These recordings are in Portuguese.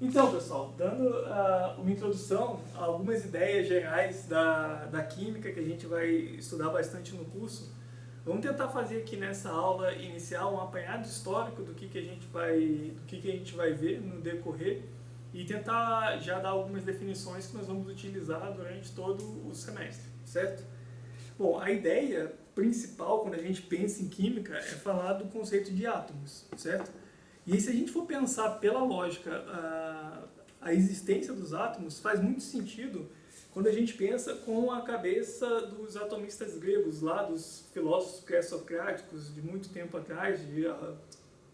Então, pessoal, dando uma introdução a algumas ideias gerais da química que a gente vai estudar bastante no curso, vamos tentar fazer aqui nessa aula inicial um apanhado histórico do que a gente vai ver no decorrer e tentar já dar algumas definições que nós vamos utilizar durante todo o semestre, certo? Bom, a ideia principal quando a gente pensa em química é falar do conceito de átomos, certo? E aí, se a gente for pensar pela lógica a existência dos átomos, faz muito sentido quando a gente pensa com a cabeça dos atomistas gregos, lá dos filósofos pré-socráticos de muito tempo atrás, de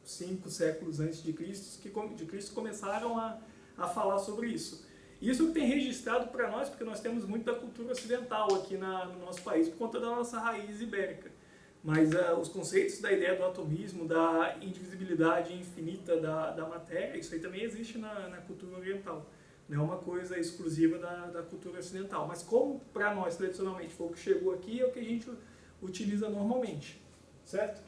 5 séculos antes de Cristo, que começaram a falar sobre isso. Isso tem registrado para nós, porque nós temos muito da cultura ocidental aqui no nosso país, por conta da nossa raiz ibérica. Mas os conceitos da ideia do atomismo, da indivisibilidade infinita da matéria, isso aí também existe na cultura oriental. Não é uma coisa exclusiva da cultura ocidental. Mas como para nós, tradicionalmente, foi o que chegou aqui, é o que a gente utiliza normalmente. Certo?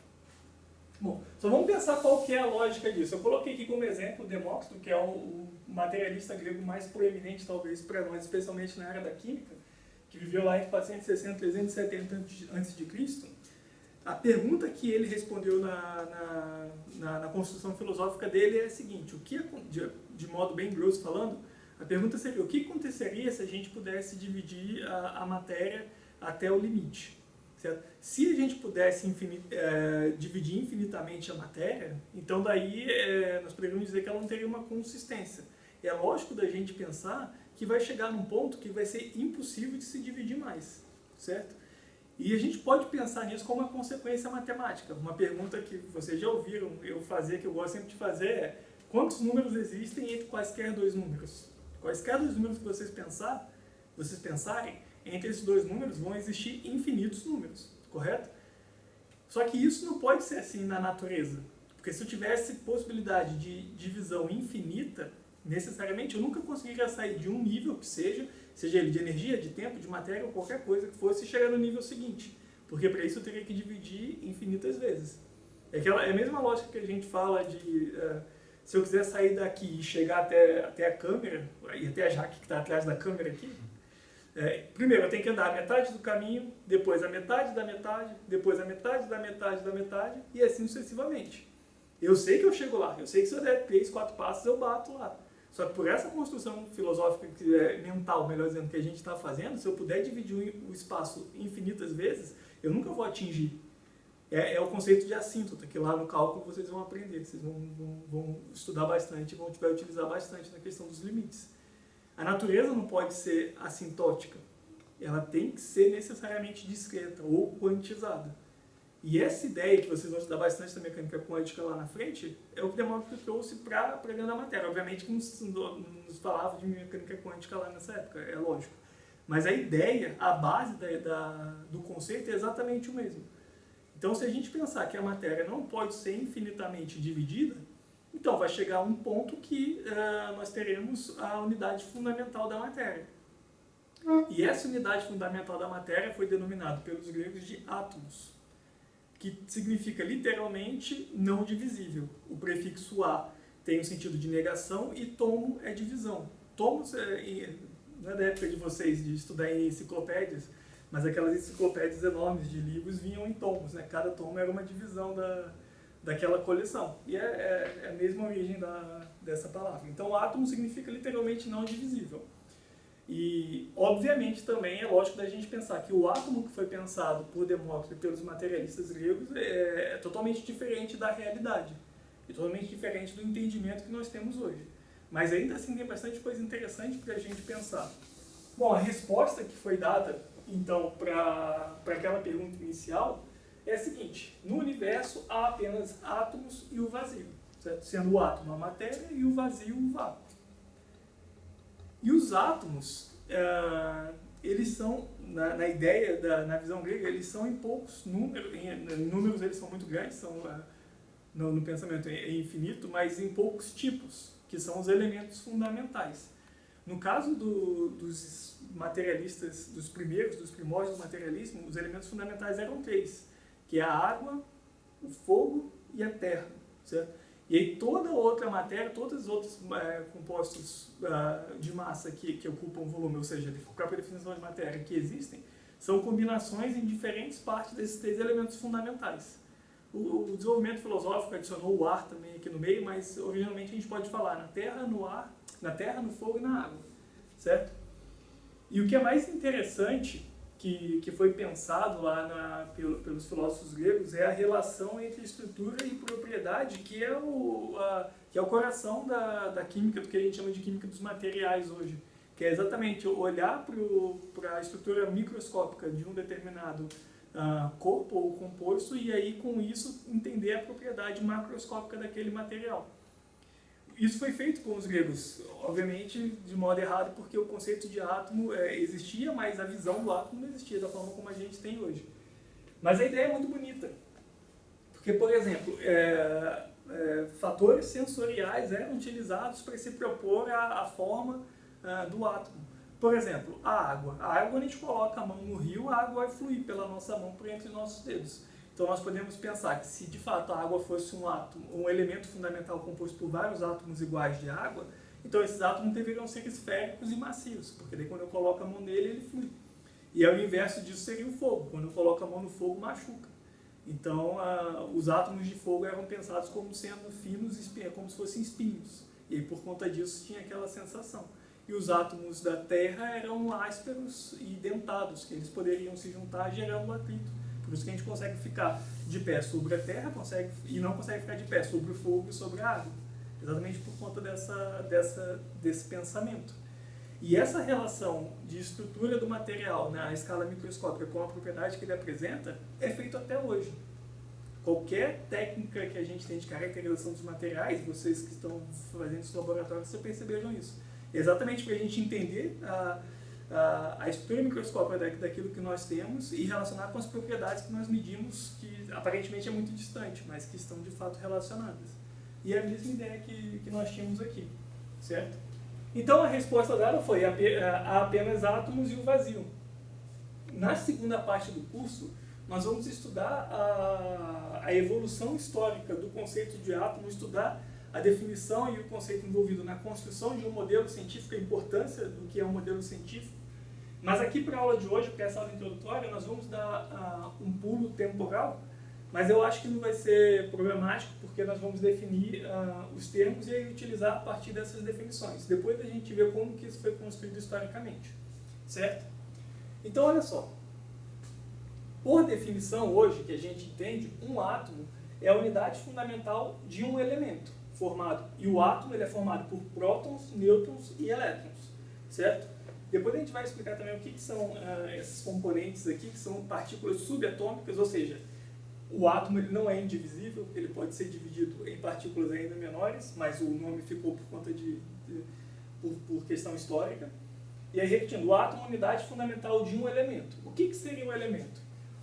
Bom, só vamos pensar qual que é a lógica disso. Eu coloquei aqui como exemplo o Demócrito, que é o materialista grego mais proeminente, talvez, para nós, especialmente na área da química, que viveu lá entre 460 e 370 a.C. A pergunta que ele respondeu na construção filosófica dele é a seguinte: de modo bem grosso falando, a pergunta seria: o que aconteceria se a gente pudesse dividir a matéria até o limite? Certo? Se a gente pudesse dividir infinitamente a matéria, então daí nós poderíamos dizer que ela não teria uma consistência. É lógico da gente pensar que vai chegar num ponto que vai ser impossível de se dividir mais, certo? E a gente pode pensar nisso como uma consequência matemática. Uma pergunta que vocês já ouviram eu fazer, que eu gosto sempre de fazer, é: quantos números existem entre quaisquer dois números? Quaisquer dois números que vocês pensarem, entre esses dois números vão existir infinitos números, correto? Só que isso não pode ser assim na natureza. Porque se eu tivesse possibilidade de divisão infinita, necessariamente eu nunca conseguiria sair de um nível que seja ele de energia, de tempo, de matéria ou qualquer coisa que fosse, e chegar no nível seguinte. Porque para isso eu teria que dividir infinitas vezes. É a mesma lógica que a gente fala de se eu quiser sair daqui e chegar até a câmera, e até a Jaque que está atrás da câmera aqui, primeiro eu tenho que andar a metade do caminho, depois a metade da metade, depois a metade da metade da metade, e assim sucessivamente. Eu sei que eu chego lá, eu sei que se eu der 3, 4 passos eu bato lá. Só que por essa construção filosófica, mental, melhor dizendo, que a gente está fazendo, se eu puder dividir o espaço infinitas vezes, eu nunca vou atingir. É o conceito de assíntota, que lá no cálculo vocês vão aprender, vocês vão estudar bastante, vai utilizar bastante na questão dos limites. A natureza não pode ser assintótica, ela tem que ser necessariamente discreta ou quantizada. E essa ideia que vocês vão estudar bastante da mecânica quântica lá na frente, é o que Demócrito trouxe para dentro da matéria. Obviamente que nos falava de mecânica quântica lá nessa época, é lógico. Mas a ideia, a base do conceito é exatamente o mesmo. Então, se a gente pensar que a matéria não pode ser infinitamente dividida, então vai chegar um ponto que nós teremos a unidade fundamental da matéria. E essa unidade fundamental da matéria foi denominada pelos gregos de átomos, que significa literalmente não divisível. O prefixo a tem o sentido de negação e tomo é divisão. Tomos, não é da época de vocês de estudar em enciclopédias, mas aquelas enciclopédias enormes de livros vinham em tomos, né? Cada tomo era uma divisão daquela coleção. E é a mesma origem dessa palavra. Então, átomo significa literalmente não divisível. E, obviamente, também é lógico da gente pensar que o átomo que foi pensado por Demócrito e pelos materialistas gregos é totalmente diferente da realidade. E totalmente diferente do entendimento que nós temos hoje. Mas ainda assim tem bastante coisa interessante para a gente pensar. Bom, a resposta que foi dada, então, para aquela pergunta inicial é a seguinte: no universo há apenas átomos e o vazio, certo? Sendo o átomo a matéria e o vazio o vácuo. E os átomos, eles são, na ideia, na visão grega, eles são em poucos números, em números eles são muito grandes, no pensamento é infinito, mas em poucos tipos, que são os elementos fundamentais. No caso dos materialistas, dos primórdios do materialismo, os elementos fundamentais eram 3, que é a água, o fogo e a terra, certo? E aí toda outra matéria, todos os outros compostos de massa que ocupam o volume, ou seja, a própria definição de matéria que existem, são combinações em diferentes partes desses três elementos fundamentais. O desenvolvimento filosófico adicionou o ar também aqui no meio, mas originalmente a gente pode falar na terra, no ar, na terra, no fogo e na água, certo? E o que é mais interessante que foi pensado lá pelos filósofos gregos é a relação entre estrutura e propriedade, que é o coração da química, do que a gente chama de química dos materiais hoje, que é exatamente olhar para a estrutura microscópica de um determinado corpo ou composto e aí com isso entender a propriedade macroscópica daquele material. Isso foi feito com os gregos, obviamente de modo errado, porque o conceito de átomo existia, mas a visão do átomo não existia da forma como a gente tem hoje. Mas a ideia é muito bonita, porque, por exemplo, fatores sensoriais eram utilizados para se propor a forma do átomo. Por exemplo, a água. A água, quando a gente coloca a mão no rio, a água vai fluir pela nossa mão por entre os nossos dedos. Então nós podemos pensar que se de fato a água fosse um átomo, um elemento fundamental composto por vários átomos iguais de água, então esses átomos deveriam ser esféricos e macios, porque daí quando eu coloco a mão nele, ele flui. E o inverso disso seria o fogo. Quando eu coloco a mão no fogo, machuca. Então os átomos de fogo eram pensados como sendo finos, como se fossem espinhos. E aí, por conta disso tinha aquela sensação. E os átomos da terra eram ásperos e dentados, que eles poderiam se juntar gerando atrito. Por isso que a gente consegue ficar de pé sobre a terra e não consegue ficar de pé sobre o fogo e sobre a água. Exatamente por conta desse pensamento. E essa relação de estrutura do material na escala microscópica com a propriedade que ele apresenta é feito até hoje. Qualquer técnica que a gente tem de caracterização dos materiais, vocês que estão fazendo esse laboratório, vocês perceberam isso. Exatamente para a gente entender a estrutura microscópica daquilo que nós temos e relacionar com as propriedades que nós medimos, que aparentemente é muito distante, mas que estão de fato relacionadas. E é a mesma ideia que nós tínhamos aqui, certo? Então a resposta dada foi há apenas átomos e o vazio. Na segunda parte do curso, nós vamos estudar a evolução histórica do conceito de átomo, estudar a definição e o conceito envolvido na construção de um modelo científico, a importância do que é um modelo científico. Mas aqui para a aula de hoje, para essa aula introdutória, nós vamos dar um pulo temporal, mas eu acho que não vai ser problemático, porque nós vamos definir os termos e aí utilizar a partir dessas definições. Depois a gente vê como que isso foi construído historicamente, certo? Então, olha só. Por definição, hoje, que a gente entende, um átomo é a unidade fundamental de um elemento formado. E o átomo ele é formado por prótons, nêutrons e elétrons, certo? Depois a gente vai explicar também o que são esses componentes aqui, que são partículas subatômicas, ou seja, o átomo ele não é indivisível, ele pode ser dividido em partículas ainda menores, mas o nome ficou por conta por questão histórica. E aí, repetindo, o átomo é a unidade fundamental de um elemento. O que seria um elemento?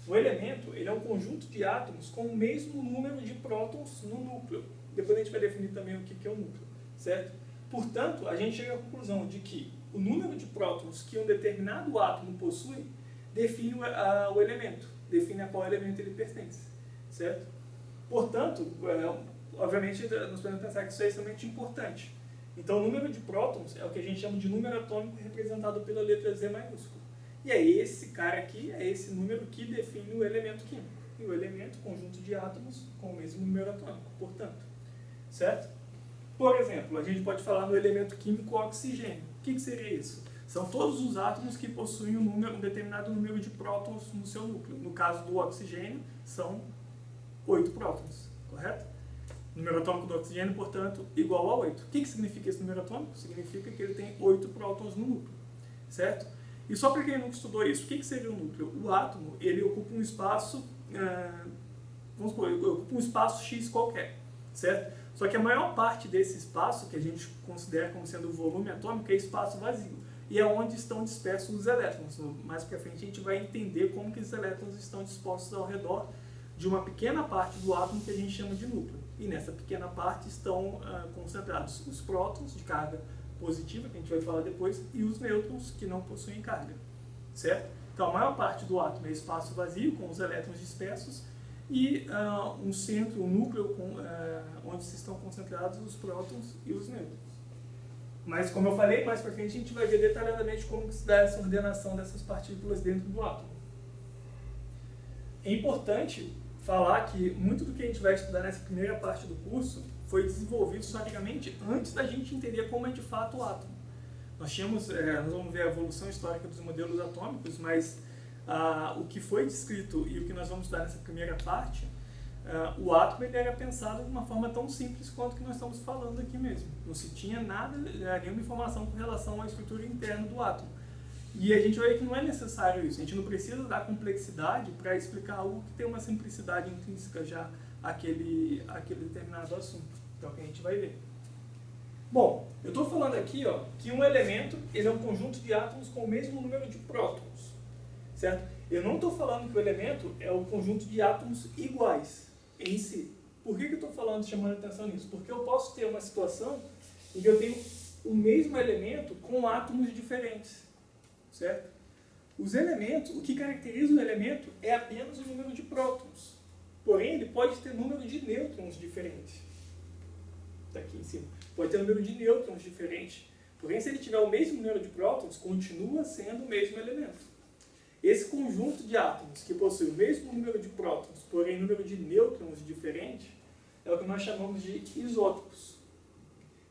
Um elemento ele é um conjunto de átomos com o mesmo número de prótons no núcleo. Depois a gente vai definir também o que é o núcleo, certo? Portanto, a gente chega à conclusão de que o número de prótons que um determinado átomo possui define o elemento, define a qual elemento ele pertence, certo? Portanto, obviamente, nós podemos pensar que isso é extremamente importante. Então, o número de prótons é o que a gente chama de número atômico representado pela letra Z maiúscula. E é esse cara aqui, é esse número que define o elemento químico. E o elemento, conjunto de átomos com o mesmo número atômico, portanto. Certo? Por exemplo, a gente pode falar no elemento químico oxigênio. O que seria isso? São todos os átomos que possuem um determinado número de prótons no seu núcleo. No caso do oxigênio, são 8 prótons, correto? O número atômico do oxigênio, portanto, igual a 8. O que significa esse número atômico? Significa que ele tem 8 prótons no núcleo, certo? E só para quem nunca estudou isso, o que seria o núcleo? O átomo, ele ocupa um espaço, vamos supor, ele ocupa um espaço X qualquer, certo? Só que a maior parte desse espaço, que a gente considera como sendo o volume atômico, é espaço vazio. E é onde estão dispersos os elétrons. Mais para frente a gente vai entender como que os elétrons estão dispostos ao redor de uma pequena parte do átomo que a gente chama de núcleo. E nessa pequena parte estão concentrados os prótons de carga positiva, que a gente vai falar depois, e os nêutrons, que não possuem carga, certo? Então a maior parte do átomo é espaço vazio, com os elétrons dispersos, e um centro, um núcleo onde estão concentrados os prótons e os nêutrons. Mas, como eu falei, mais para frente a gente vai ver detalhadamente como que se dá essa ordenação dessas partículas dentro do átomo. É importante falar que muito do que a gente vai estudar nessa primeira parte do curso foi desenvolvido historicamente antes da gente entender como é de fato o átomo. Nós vamos ver a evolução histórica dos modelos atômicos, mas o que foi descrito e o que nós vamos estudar nessa primeira parte, o átomo ele era pensado de uma forma tão simples quanto que nós estamos falando aqui mesmo. Não se tinha nada, nenhuma informação com relação à estrutura interna do átomo. E a gente vai ver que não é necessário isso. A gente não precisa dar complexidade para explicar algo que tem uma simplicidade intrínseca já àquele determinado assunto. Então, é o que a gente vai ver. Bom, eu estou falando aqui que um elemento ele é um conjunto de átomos com o mesmo número de prótons. Certo? Eu não estou falando que o elemento é um conjunto de átomos iguais em si. Por que eu estou chamando a atenção nisso? Porque eu posso ter uma situação em que eu tenho o mesmo elemento com átomos diferentes. Certo? Os elementos, o que caracteriza o elemento é apenas o número de prótons. Porém, ele pode ter número de nêutrons diferentes. Está aqui em cima. Pode ter número de nêutrons diferente. Porém, se ele tiver o mesmo número de prótons, continua sendo o mesmo elemento. Esse conjunto de átomos que possui o mesmo número de prótons, porém número de nêutrons diferente, é o que nós chamamos de isótopos.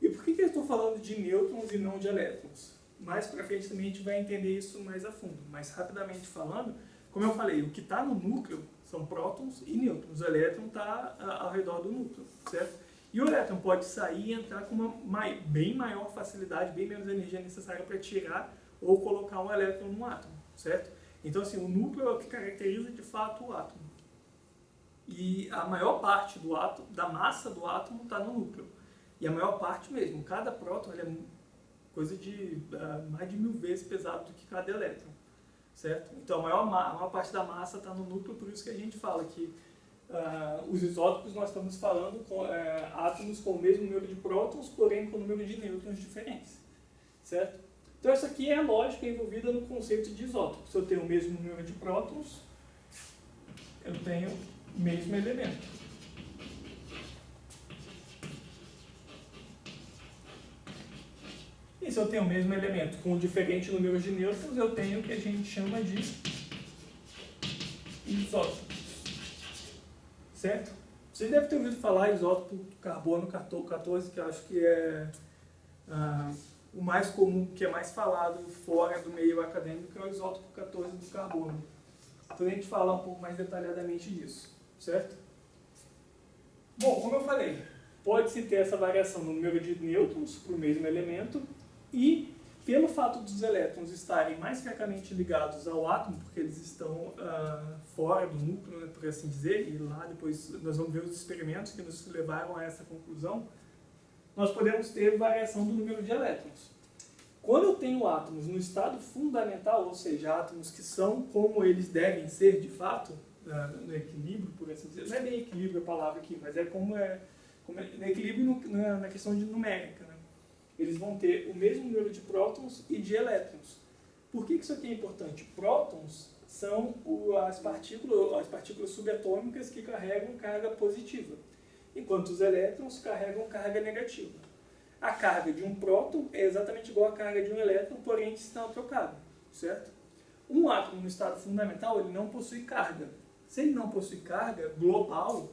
E por que eu estou falando de nêutrons e não de elétrons? Mais para frente também a gente vai entender isso mais a fundo. Mas rapidamente falando, como eu falei, o que está no núcleo são prótons e nêutrons. O elétron está ao redor do núcleo, certo? E o elétron pode sair e entrar com uma bem maior facilidade, bem menos energia necessária para tirar ou colocar um elétron no átomo, certo? Então, assim, o núcleo é o que caracteriza de fato o átomo. E a maior parte do átomo, da massa do átomo está no núcleo. E a maior parte mesmo, cada próton ele é coisa de mais de 1000 vezes pesado do que cada elétron, certo? Então, a maior parte da massa está no núcleo, por isso que a gente fala que os isótopos nós estamos falando com átomos com o mesmo número de prótons, porém com o número de nêutrons diferentes, certo? Então, essa aqui é a lógica envolvida no conceito de isótopo. Se eu tenho o mesmo número de prótons, eu tenho o mesmo elemento. E se eu tenho o mesmo elemento com diferente número de nêutrons, eu tenho o que a gente chama de isótopos. Certo? Vocês devem ter ouvido falar isótopo carbono 14, que eu acho que é o mais comum, que é mais falado fora do meio acadêmico, que é o isótopo 14 do carbono. Então a gente fala um pouco mais detalhadamente disso, certo? Bom, como eu falei, pode-se ter essa variação no número de nêutrons para o mesmo elemento e pelo fato dos elétrons estarem mais fracamente ligados ao átomo, porque eles estão fora do núcleo, né, por assim dizer, e lá depois nós vamos ver os experimentos que nos levaram a essa conclusão, nós podemos ter variação do número de elétrons. Quando eu tenho átomos no estado fundamental, ou seja, átomos que são como eles devem ser de fato, no equilíbrio, por assim dizer, não é bem equilíbrio a palavra aqui, mas é como é no equilíbrio na questão de numérica, né? Eles vão ter o mesmo número de prótons e de elétrons. Por que isso aqui é importante? Prótons são as partículas subatômicas que carregam carga positiva, enquanto os elétrons carregam carga negativa. A carga de um próton é exatamente igual à carga de um elétron, porém estão trocados, certo? Um átomo no estado fundamental ele não possui carga. Se ele não possui carga global,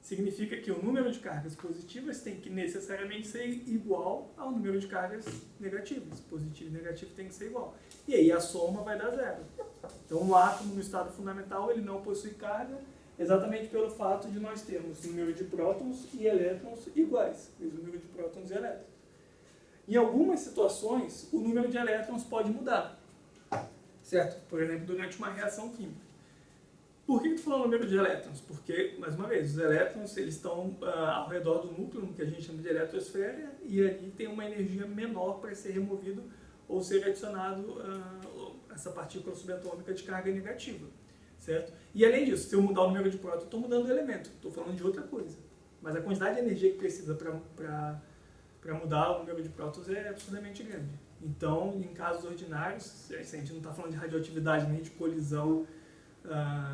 significa que o número de cargas positivas tem que necessariamente ser igual ao número de cargas negativas. Positivo e negativo tem que ser igual. E aí a soma vai dar zero. Então, um átomo no estado fundamental ele não possui carga, exatamente pelo fato de nós termos número de prótons e elétrons iguais, mesmo número de prótons e elétrons. Em algumas situações, o número de elétrons pode mudar, certo? Por exemplo, durante uma reação química. Por que eu estou falando número de elétrons? Porque, mais uma vez, os elétrons eles estão ao redor do núcleo, que a gente chama de eletrosfera, e ali tem uma energia menor para ser removido ou ser adicionado essa partícula subatômica de carga negativa, certo? E além disso, se eu mudar o número de prótons, eu estou mudando o elemento, estou falando de outra coisa. Mas a quantidade de energia que precisa para mudar o número de prótons é absurdamente grande. Então, em casos ordinários, a gente não está falando de radioatividade nem de colisão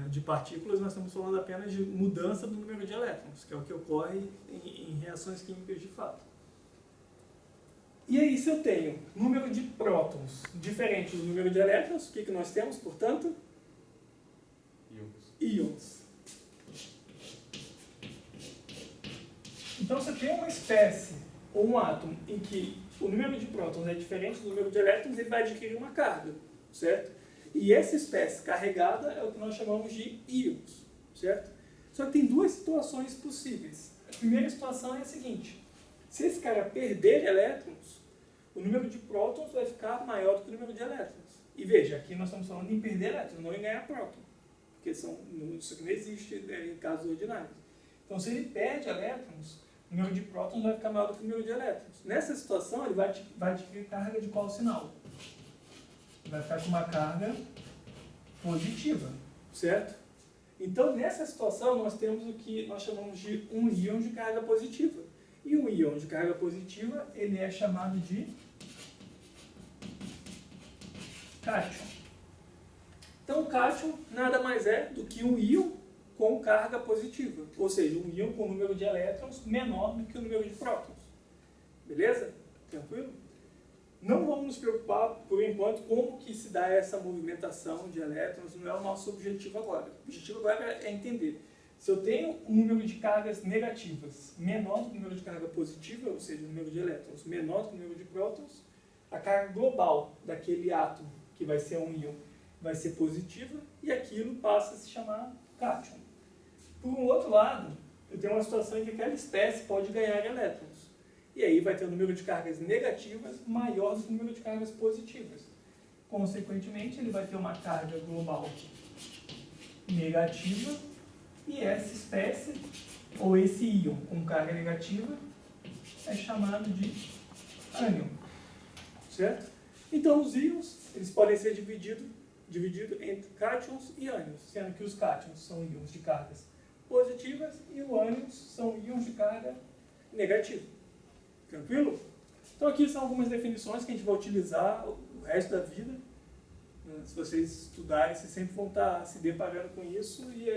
de partículas, nós estamos falando apenas de mudança do número de elétrons, que é o que ocorre em reações químicas de fato. E aí, se eu tenho número de prótons diferente do número de elétrons, o que nós temos, portanto? Íons. Então, se eu tenho uma espécie ou um átomo em que o número de prótons é diferente do número de elétrons, ele vai adquirir uma carga, certo? E essa espécie carregada é o que nós chamamos de íons, certo? Só que tem duas situações possíveis. A primeira situação é a seguinte: se esse cara perder elétrons, o número de prótons vai ficar maior do que o número de elétrons. E veja, aqui nós estamos falando em perder elétrons, não em ganhar próton, porque isso aqui não existe em casos ordinários. Então, se ele perde elétrons, o número de prótons vai ficar maior do que o número de elétrons. Nessa situação, ele vai adquirir carga de qual sinal? Vai ficar com uma carga positiva, certo? Então, nessa situação, nós temos o que nós chamamos de um íon de carga positiva. E um íon de carga positiva, ele é chamado de cátion. Então, o cátion nada mais é do que um íon com carga positiva, ou seja, um íon com número de elétrons menor do que o número de prótons. Beleza? Tranquilo? Não vamos nos preocupar, por enquanto, como que se dá essa movimentação de elétrons, não é o nosso objetivo agora. O objetivo agora é entender. Se eu tenho um número de cargas negativas menor do que o número de carga positiva, ou seja, o número de elétrons menor do que o número de prótons, a carga global daquele átomo, que vai ser um íon, vai ser positiva, e aquilo passa a se chamar cátion. Por um outro lado, eu tenho uma situação em que aquela espécie pode ganhar elétrons. E aí vai ter um número de cargas negativas maior do que o número de cargas positivas. Consequentemente, ele vai ter uma carga global negativa, e essa espécie, ou esse íon com carga negativa, é chamado de ânion. Certo? Então, os íons eles podem ser divididos entre cátions e ânions, sendo que os cátions são íons de cargas positivas e os ânions são íons de carga negativa. Tranquilo? Então aqui são algumas definições que a gente vai utilizar o resto da vida. Se vocês estudarem, vocês sempre vão estar se deparando com isso e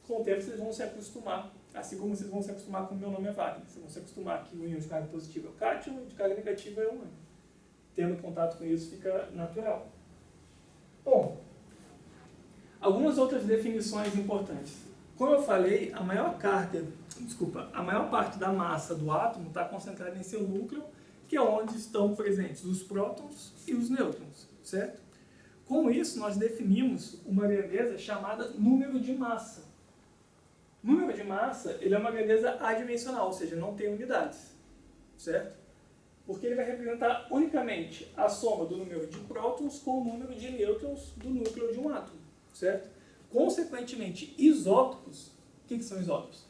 com o tempo vocês vão se acostumar. Assim como vocês vão se acostumar com o meu nome é Wagner. Vocês vão se acostumar que o íon de carga positiva é o cátion e o de carga negativa é o ânion. Tendo contato com isso fica natural. Bom, algumas outras definições importantes. Como eu falei, a maior parte da massa do átomo está concentrada em seu núcleo, que é onde estão presentes os prótons e os nêutrons, certo? Com isso, nós definimos uma grandeza chamada número de massa. Número de massa, ele é uma grandeza adimensional, ou seja, não tem unidades, certo? Porque ele vai representar unicamente a soma do número de prótons com o número de nêutrons do núcleo de um átomo, certo? Consequentemente, isótopos, o que são isótopos?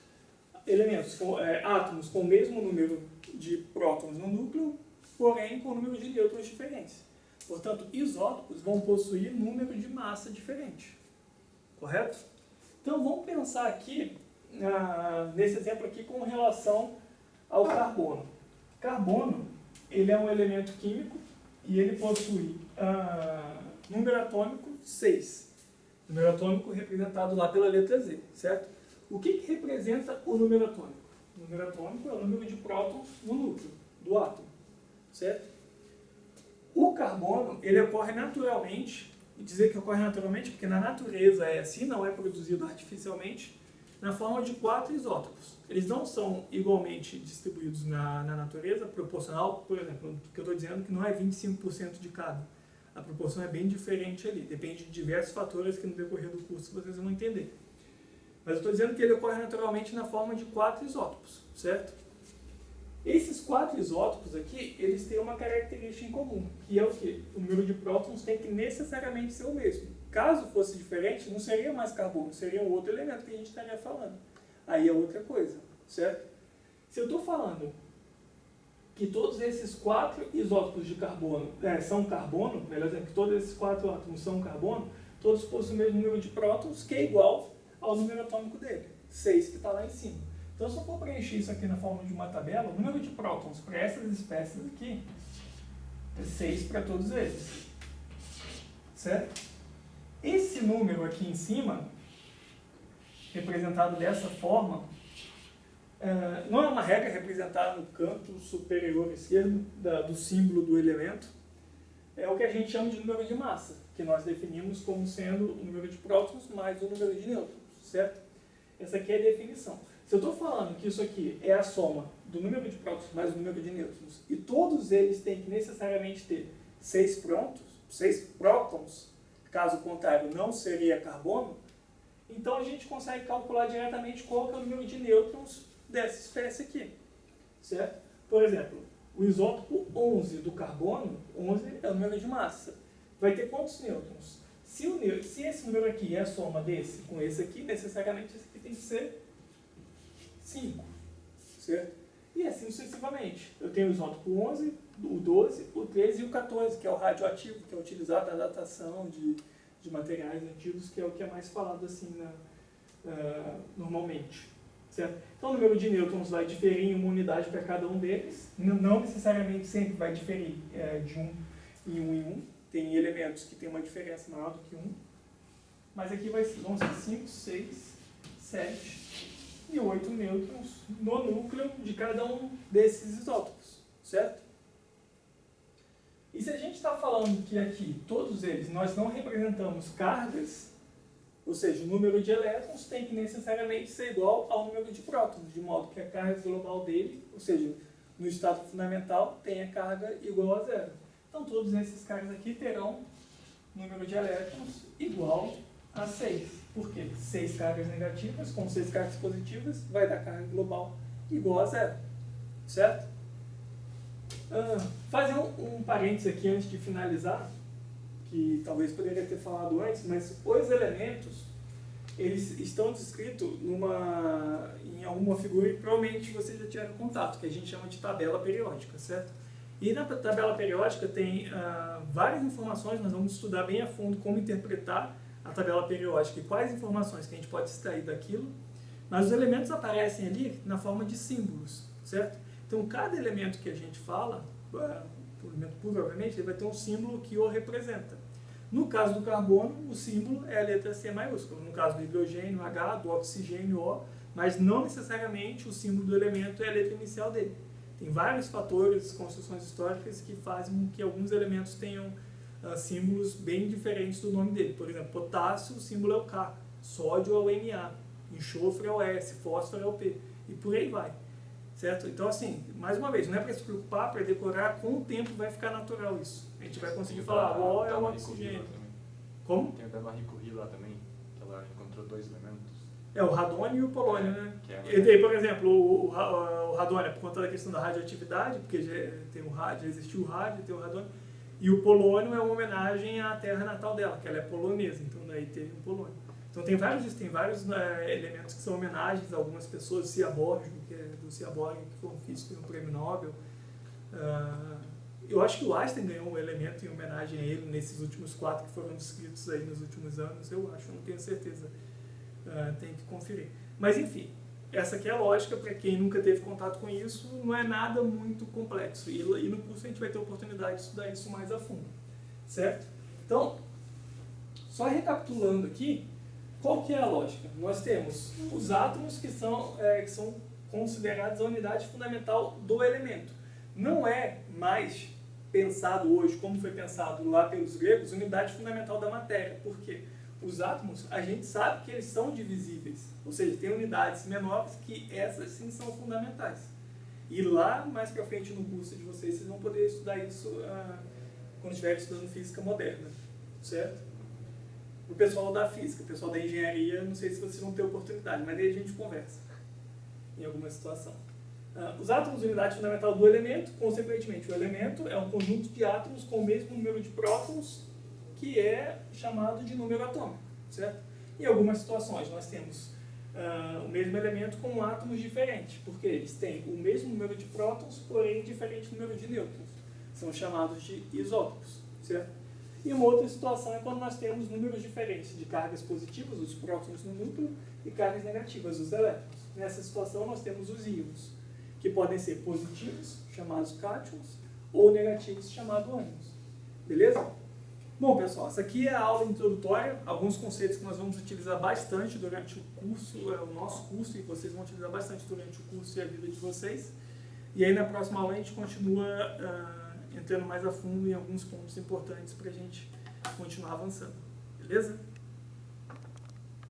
Átomos com o mesmo número de prótons no núcleo, porém com número de nêutrons diferentes. Portanto, isótopos vão possuir número de massa diferente, correto? Então, vamos pensar aqui, nesse exemplo aqui, com relação ao carbono. Carbono, ele é um elemento químico e ele possui número atômico 6. Número atômico representado lá pela letra Z, certo? O que representa o número atômico? O número atômico é o número de prótons no núcleo do átomo, certo? O carbono, ele ocorre naturalmente, e dizer que ocorre naturalmente porque na natureza é assim, não é produzido artificialmente, na forma de 4 isótopos. Eles não são igualmente distribuídos na natureza, proporcional, por exemplo, o que eu estou dizendo que não é 25% de cada. A proporção é bem diferente ali, depende de diversos fatores que no decorrer do curso vocês vão entender. Mas eu estou dizendo que ele ocorre naturalmente na forma de 4 isótopos, certo? Esses 4 isótopos aqui, eles têm uma característica em comum, que é o quê? O número de prótons tem que necessariamente ser o mesmo. Caso fosse diferente, não seria mais carbono, seria um outro elemento que a gente estaria falando. Aí é outra coisa, certo? Se eu estou falando que todos esses 4 isótopos de carbono são carbono, melhor dizendo, que todos esses 4 átomos são carbono, todos possuem o mesmo número de prótons, que é igual ao número atômico dele, 6, que está lá em cima. Então, se eu for preencher isso aqui na forma de uma tabela, o número de prótons para essas espécies aqui é 6 para todos eles, certo? Esse número aqui em cima, representado dessa forma, não é uma regra representada no canto superior esquerdo do símbolo do elemento, é o que a gente chama de número de massa, que nós definimos como sendo o número de prótons mais o número de nêutrons, certo? Essa aqui é a definição. Se eu estou falando que isso aqui é a soma do número de prótons mais o número de nêutrons, e todos eles têm que necessariamente ter 6 prótons, caso contrário não seria carbono, então a gente consegue calcular diretamente qual que é o número de nêutrons dessa espécie aqui, certo? Por exemplo, o isótopo 11 do carbono, 11 é o número de massa. Vai ter quantos nêutrons? Se esse número aqui é a soma desse com esse aqui, necessariamente esse aqui tem que ser 5, certo? E assim sucessivamente. Eu tenho o isótopo 11, o 12, o 13 e o 14, que é o radioativo, que é utilizado na datação de materiais antigos, que é o que é mais falado assim normalmente. Certo? Então o número de nêutrons vai diferir em uma unidade para cada um deles, não necessariamente sempre vai diferir de 1 em 1 em 1, tem elementos que têm uma diferença maior do que 1, mas aqui vão ser 5, 6, 7 e 8 nêutrons no núcleo de cada um desses isótopos, certo? E se a gente está falando que aqui, todos eles, nós não representamos cargas, ou seja, o número de elétrons tem que necessariamente ser igual ao número de prótons, de modo que a carga global dele, ou seja, no estado fundamental, tem a carga igual a zero. Então todos esses caras aqui terão número de elétrons igual a 6. Por quê? 6 cargas negativas com 6 cargas positivas vai dar carga global igual a zero. Certo? Fazer um parênteses aqui antes de finalizar, que talvez poderia ter falado antes, mas os elementos, eles estão descritos em alguma figura e provavelmente vocês já tiveram contato, que a gente chama de tabela periódica, certo? E na tabela periódica tem várias informações, nós vamos estudar bem a fundo como interpretar a tabela periódica e quais informações que a gente pode extrair daquilo, mas os elementos aparecem ali na forma de símbolos, certo? Então cada elemento que a gente fala, provavelmente ele vai ter um símbolo que o representa. No caso do carbono, o símbolo é a letra C maiúscula. No caso do hidrogênio, H, do oxigênio, O, mas não necessariamente o símbolo do elemento é a letra inicial dele. Tem vários fatores, construções históricas que fazem com que alguns elementos tenham símbolos bem diferentes do nome dele. Por exemplo, potássio, o símbolo é o K, sódio é o Na, enxofre é o S, fósforo é o P, e por aí vai. Certo? Então, assim, mais uma vez, não é para se preocupar, para decorar, com o tempo vai ficar natural isso. A gente vai conseguir falar, O é o oxigênio. Como? Tem o da Marie Curie lá também, que ela encontrou 2 elementos. É o radônio e o polônio, né? E daí, por exemplo, o radônio é por conta da questão da radioatividade, porque já existiu o rádio, tem o radônio. E o polônio é uma homenagem à terra natal dela, que ela é polonesa, então daí teve um polônio. Então tem vários elementos que são homenagens a algumas pessoas, Seaborg, que é do Seaborg, que foi um físico e um prêmio Nobel. Eu acho que o Einstein ganhou um elemento em homenagem a ele nesses últimos 4 que foram descritos aí nos últimos anos, eu acho, não tenho certeza. Tem que conferir. Mas enfim, essa aqui é a lógica para quem nunca teve contato com isso, não é nada muito complexo. E no curso a gente vai ter a oportunidade de estudar isso mais a fundo. Certo? Então, só recapitulando aqui, qual que é a lógica? Nós temos os átomos que são considerados a unidade fundamental do elemento. Não é mais pensado hoje, como foi pensado lá pelos gregos, unidade fundamental da matéria. Por quê? Os átomos, a gente sabe que eles são divisíveis, ou seja, tem unidades menores que essas sim são fundamentais. E lá, mais para frente no curso de vocês vão poder estudar isso quando estiverem estudando física moderna, certo? O pessoal da física, o pessoal da engenharia, não sei se vocês vão ter oportunidade, mas aí a gente conversa em alguma situação. Os átomos, unidade fundamental do elemento, consequentemente, o elemento é um conjunto de átomos com o mesmo número de prótons, que é chamado de número atômico, certo? Em algumas situações nós temos o mesmo elemento com átomos diferentes, porque eles têm o mesmo número de prótons, porém diferente número de nêutrons. São chamados de isótopos, certo? E uma outra situação é quando nós temos números diferentes de cargas positivas, os prótons no núcleo, e cargas negativas, os elétrons. Nessa situação nós temos os íons, que podem ser positivos, chamados cátions, ou negativos, chamados ânions. Beleza? Bom, pessoal, essa aqui é a aula introdutória, alguns conceitos que nós vamos utilizar bastante durante o curso, o nosso curso, e vocês vão utilizar bastante durante o curso e a vida de vocês. E aí na próxima aula a gente continua entrando mais a fundo em alguns pontos importantes para a gente continuar avançando, beleza?